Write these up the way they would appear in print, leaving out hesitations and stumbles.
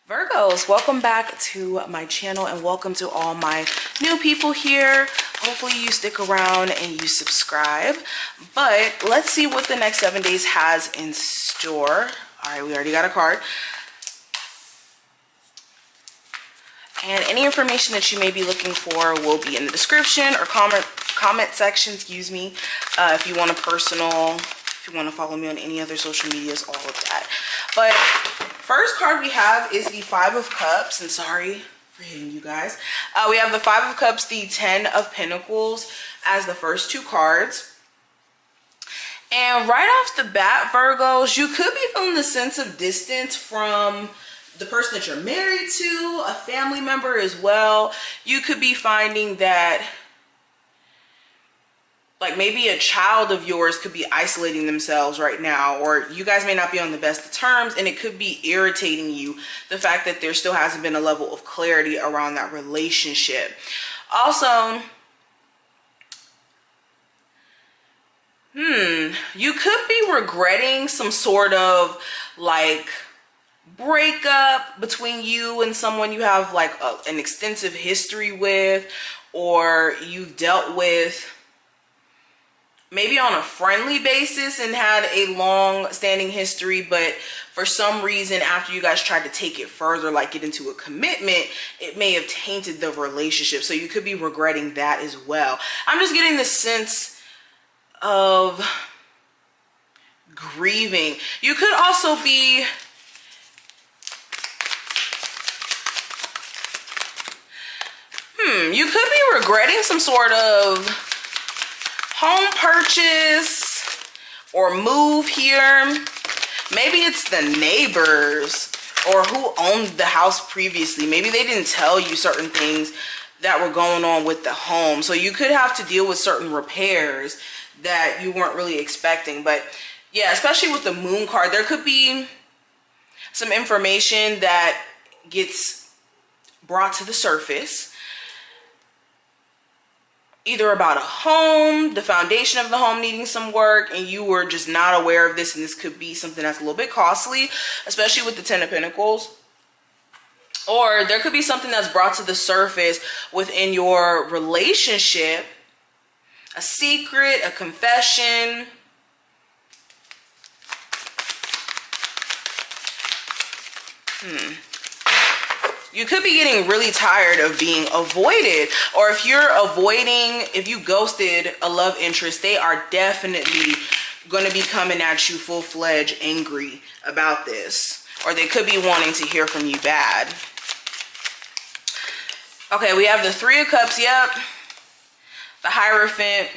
Virgos, welcome back to my channel and welcome to all my new people here. Hopefully you stick around and you subscribe. But let's see what the next 7 days has in store. All right, we already got a card. And any information that you may be looking for will be in the description or comment section, excuse me. If you want a personal, if you want to follow me on any other social medias, all of that. But first card we have is the Five of Cups, and sorry for hitting you guys. We have the Five of Cups, the 10 of Pentacles as the first two cards. And right off the bat, Virgos, you could be feeling the sense of distance from the person that you're married to, a family member as well. You could be finding that like maybe a child of yours could be isolating themselves right now, or you guys may not be on the best of terms, and it could be irritating you, the fact that there still hasn't been a level of clarity around that relationship. Also, you could be regretting some sort of like breakup between you and someone you have like an extensive history with, or you've dealt with maybe on a friendly basis and had a long standing history, but for some reason after you guys tried to take it further, like get into a commitment, it may have tainted the relationship. So you could be regretting that as well. I'm just getting this sense of grieving. You could also be you could be regretting some sort of home purchase or move here. Maybe it's the neighbors or who owned the house previously. Maybe they didn't tell you certain things that were going on with the home. So you could have to deal with certain repairs that you weren't really expecting. But yeah, especially with the moon card, there could be some information that gets brought to the surface, either about a home, the foundation of the home needing some work, and you were just not aware of this, and this could be something that's a little bit costly, especially with the 10 of Pentacles. Or there could be something that's brought to the surface within your relationship, a secret, a confession. You could be getting really tired of being avoided, or if you ghosted a love interest, they are definitely going to be coming at you full-fledged angry about this, or they could be wanting to hear from you bad. Okay, we have the Three of Cups, yep, the Hierophant,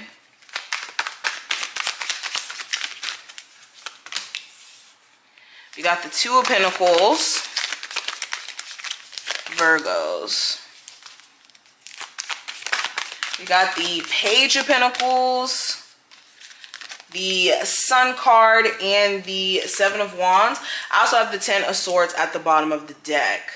we got the Two of Pentacles, Virgos. We got the Page of Pentacles, the Sun card, and the Seven of Wands. I also have the 10 of Swords at the bottom of the deck.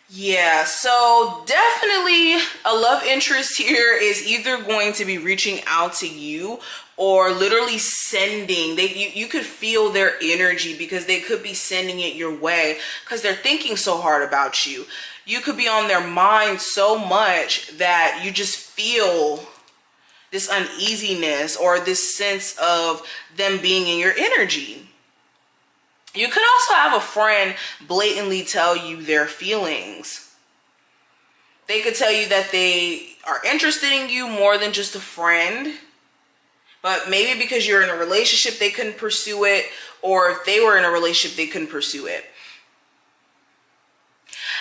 Yeah, so definitely a love interest here is either going to be reaching out to you or literally sending. You could feel their energy because they could be sending it your way because they're thinking so hard about you. You could be on their mind so much that you just feel this uneasiness or this sense of them being in your energy. You could also have a friend blatantly tell you their feelings. They could tell you that they are interested in you more than just a friend. But maybe because you're in a relationship, they couldn't pursue it. Or if they were in a relationship, they couldn't pursue it.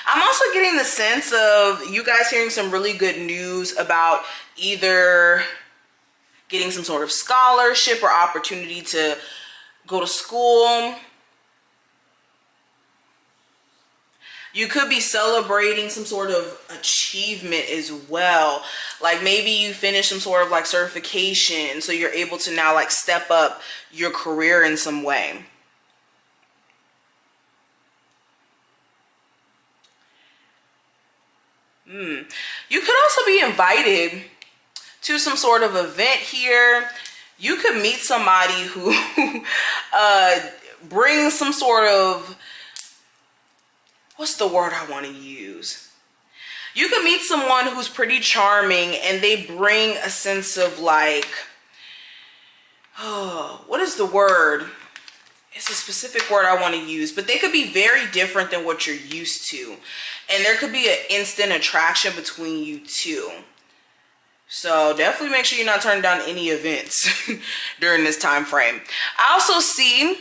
I'm also getting the sense of you guys hearing some really good news about either getting some sort of scholarship or opportunity to go to school. You could be celebrating some sort of achievement as well. Like maybe you finish some sort of like certification, so you're able to now like step up your career in some way. You could also be invited to some sort of event here. you could meet somebody who brings some sort of, what's the word I want to use? You could meet someone who's pretty charming and they bring a sense of like, oh, what is the word? It's a specific word I want to use, but they could be very different than what you're used to. And there could be an instant attraction between you two. So definitely make sure you're not turning down any events during this time frame. I also see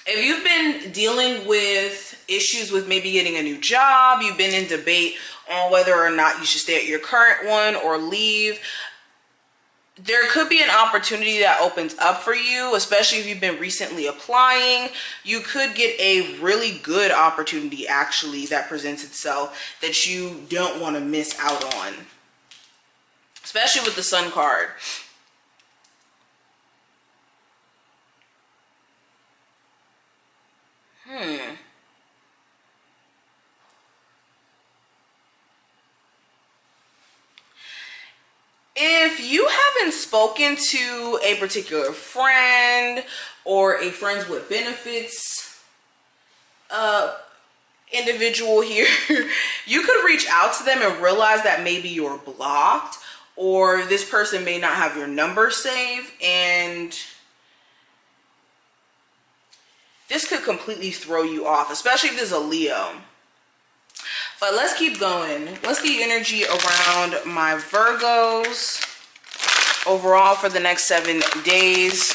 if you've been dealing with issues with maybe getting a new job, you've been in debate on whether or not you should stay at your current one or leave, there could be an opportunity that opens up for you, especially if you've been recently applying. You could get a really good opportunity actually that presents itself that you don't want to miss out on, especially with the Sun card. If you haven't spoken to a particular friend or a friends with benefits individual here, you could reach out to them and realize that maybe you're blocked or this person may not have your number saved, and this could completely throw you off, especially if this is a Leo. But let's keep going. Let's get energy around my Virgos overall for the next 7 days.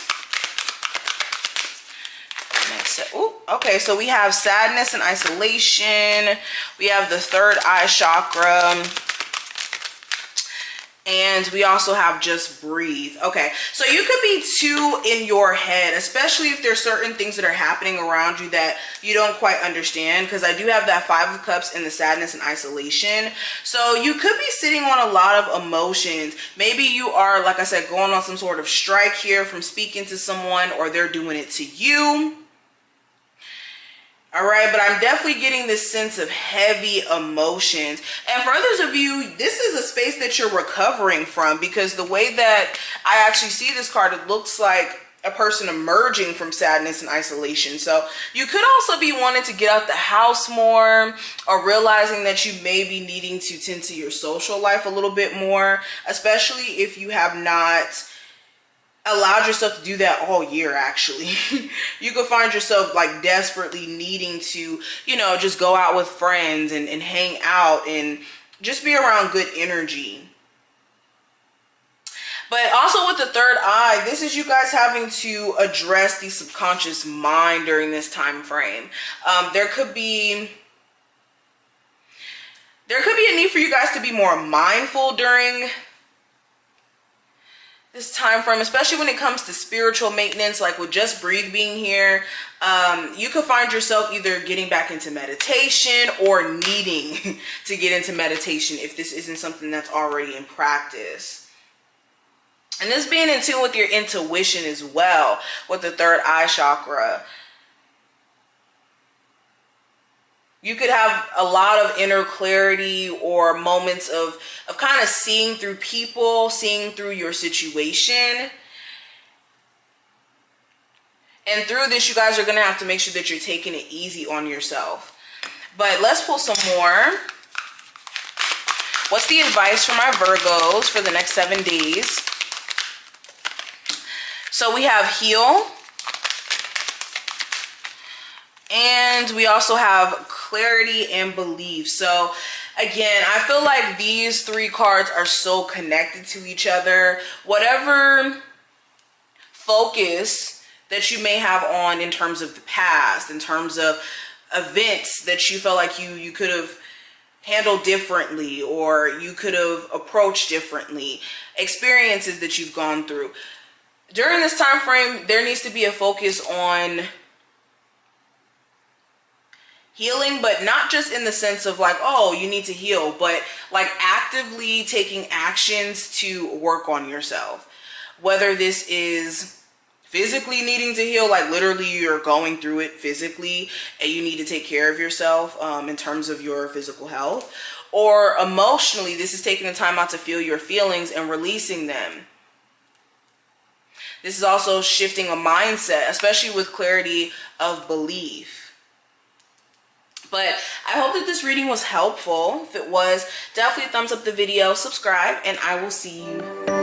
Okay, so we have sadness and isolation. We have the third eye chakra. And we also have just breathe. Okay, so you could be too in your head, especially if there's certain things that are happening around you that you don't quite understand, because I do have that 5 of Cups and the sadness and isolation. So you could be sitting on a lot of emotions. Maybe you are, like I said, going on some sort of strike here from speaking to someone, or they're doing it to you. All right, but I'm definitely getting this sense of heavy emotions. And for others of you, this is a space that you're recovering from, because the way that I actually see this card, it looks like a person emerging from sadness and isolation. So you could also be wanting to get out the house more, or realizing that you may be needing to tend to your social life a little bit more, especially if you have not allowed yourself to do that all year. Actually, you could find yourself like desperately needing to, you know, just go out with friends and hang out and just be around good energy. But also with the third eye, this is you guys having to address the subconscious mind during this time frame. There could be a need for you guys to be more mindful during this time frame, especially when it comes to spiritual maintenance, like with just breathe being here. You could find yourself either getting back into meditation or needing to get into meditation if this isn't something that's already in practice. And this being in tune with your intuition as well with the third eye chakra. You could have a lot of inner clarity or moments of kind of seeing through people, seeing through your situation. And through this, you guys are going to have to make sure that you're taking it easy on yourself. But let's pull some more. What's the advice for my Virgos for the next 7 days? So we have heal. And we also have clarity and belief. So again, I feel like these 3 cards are so connected to each other. Whatever focus that you may have on in terms of the past, in terms of events that you felt like you could have handled differently, or you could have approached differently, experiences that you've gone through. During this time frame, there needs to be a focus on healing, but not just in the sense of like, oh, you need to heal, but like actively taking actions to work on yourself. Whether this is physically needing to heal, like literally you're going through it physically and you need to take care of yourself in terms of your physical health, or emotionally, this is taking the time out to feel your feelings and releasing them. This is also shifting a mindset, especially with clarity of belief. But I hope that this reading was helpful. If it was, definitely thumbs up the video, subscribe, and I will see you